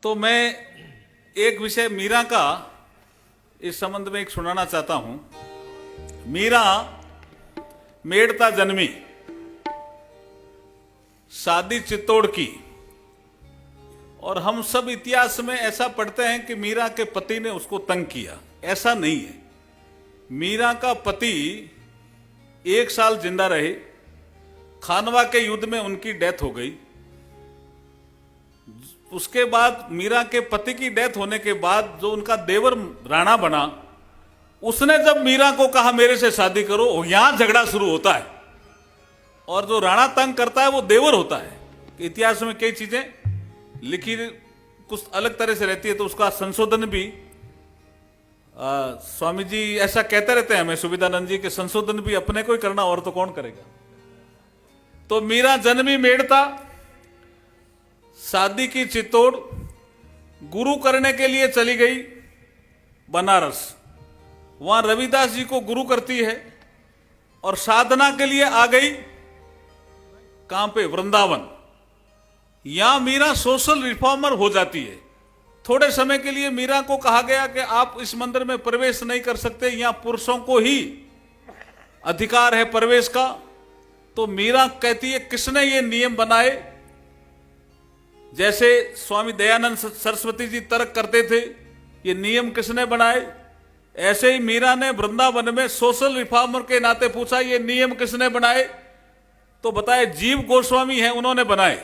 तो मैं एक विषय मीरा का इस संबंध में एक सुनाना चाहता हूं। मीरा मेड़ता जन्मी, शादी चित्तौड़ की, और हम सब इतिहास में ऐसा पढ़ते हैं कि मीरा के पति ने उसको तंग किया। ऐसा नहीं है। मीरा का पति 1 साल जिंदा रहे, खानवा के युद्ध में उनकी डेथ हो गई। उसके बाद मीरा के पति की डेथ होने के बाद जो उनका देवर राणा बना, उसने जब मीरा को कहा मेरे से शादी करो, यहां झगड़ा शुरू होता है। और जो राणा तंग करता है वो देवर होता है। इतिहास में कई चीजें लिखी कुछ अलग तरह से रहती है, तो उसका संशोधन भी स्वामी जी ऐसा कहते रहते हैं हमें, सुविधानंद जी के संशोधन भी अपने को ही करना, और तो कौन करेगा। तो मीरा जन्मी मेड़ता, शादी की चित्तौड़, गुरु करने के लिए चली गई बनारस। वहां रविदास जी को गुरु करती है और साधना के लिए आ गई कहां पे, वृंदावन। यहां मीरा सोशल रिफॉर्मर हो जाती है। थोड़े समय के लिए मीरा को कहा गया कि आप इस मंदिर में प्रवेश नहीं कर सकते, यहां पुरुषों को ही अधिकार है प्रवेश का। तो मीरा कहती है किसने ये नियम बनाए। जैसे स्वामी दयानंद सरस्वती जी तर्क करते थे, ये नियम किसने बनाए, ऐसे ही मीरा ने वृंदावन में सोशल रिफॉर्मर के नाते पूछा ये नियम किसने बनाए। तो बताए जीव गोस्वामी हैं, उन्होंने बनाए।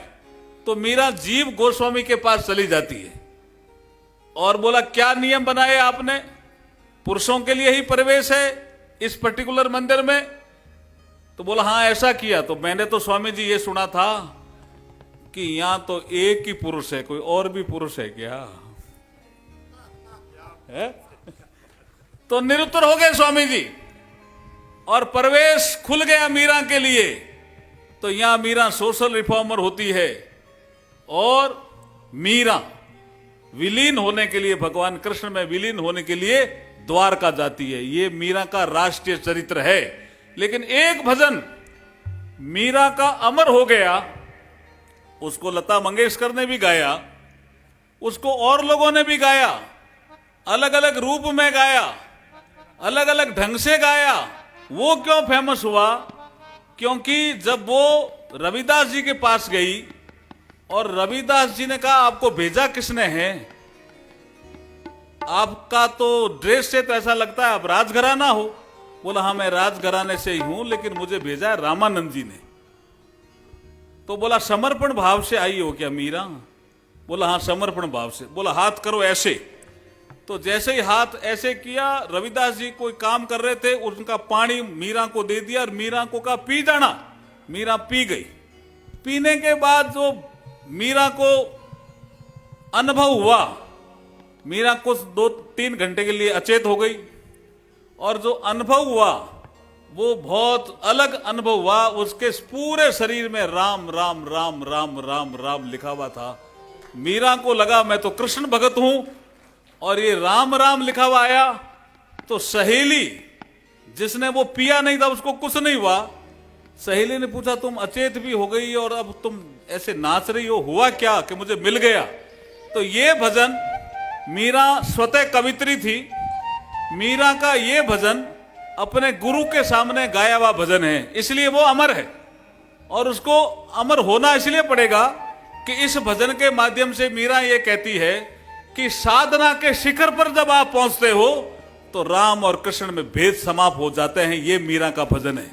तो मीरा जीव गोस्वामी के पास चली जाती है और बोला क्या नियम बनाए आपने, पुरुषों के लिए ही प्रवेश है इस पर्टिकुलर मंदिर में। तो बोला हाँ ऐसा किया। तो मैंने तो स्वामी जी ये सुना था कि यहां तो एक ही पुरुष है, कोई और भी पुरुष है क्या है? तो निरुत्तर हो गए स्वामी जी और प्रवेश खुल गया मीरा के लिए। तो यहां मीरा सोशल रिफॉर्मर होती है और मीरा विलीन होने के लिए, भगवान कृष्ण में विलीन होने के लिए द्वारका जाती है। ये मीरा का राष्ट्रीय चरित्र है। लेकिन एक भजन मीरा का अमर हो गया, उसको लता मंगेशकर ने भी गाया, उसको और लोगों ने भी गाया, अलग अलग रूप में गाया, अलग अलग ढंग से गाया। वो क्यों फेमस हुआ? क्योंकि जब वो रविदास जी के पास गई और रविदास जी ने कहा आपको भेजा किसने है, आपका तो ड्रेस से तो ऐसा लगता है आप राजघराना हो। बोला हाँ मैं राजघराने से ही हूं, लेकिन मुझे भेजा है रामानंद जी ने। तो बोला समर्पण भाव से आई हो क्या मीरा? बोला हाँ समर्पण भाव से। बोला हाथ करो ऐसे। तो जैसे ही हाथ ऐसे किया, रविदास जी कोई काम कर रहे थे, उनका पानी मीरा को दे दिया और मीरा को कहा पी जाना। मीरा पी गई। पीने के बाद जो मीरा को अनुभव हुआ, मीरा कुछ 2-3 घंटे के लिए अचेत हो गई। और जो अनुभव हुआ वो बहुत अलग अनुभव हुआ। उसके पूरे शरीर में राम राम राम राम राम राम लिखा हुआ था। मीरा को लगा मैं तो कृष्ण भगत हूं, और ये राम राम लिखा हुआ आया। तो सहेली जिसने वो पिया नहीं था, उसको कुछ नहीं हुआ। सहेली ने पूछा तुम अचेत भी हो गई और अब तुम ऐसे नाच रही हो, हुआ क्या कि मुझे मिल गया? तो ये भजन, मीरा स्वतः कवित्री थी। मीरा का ये भजन अपने गुरु के सामने गाया हुआ भजन है, इसलिए वो अमर है। और उसको अमर होना इसलिए पड़ेगा कि इस भजन के माध्यम से मीरा ये कहती है कि साधना के शिखर पर जब आप पहुंचते हो तो राम और कृष्ण में भेद समाप्त हो जाते हैं। ये मीरा का भजन है।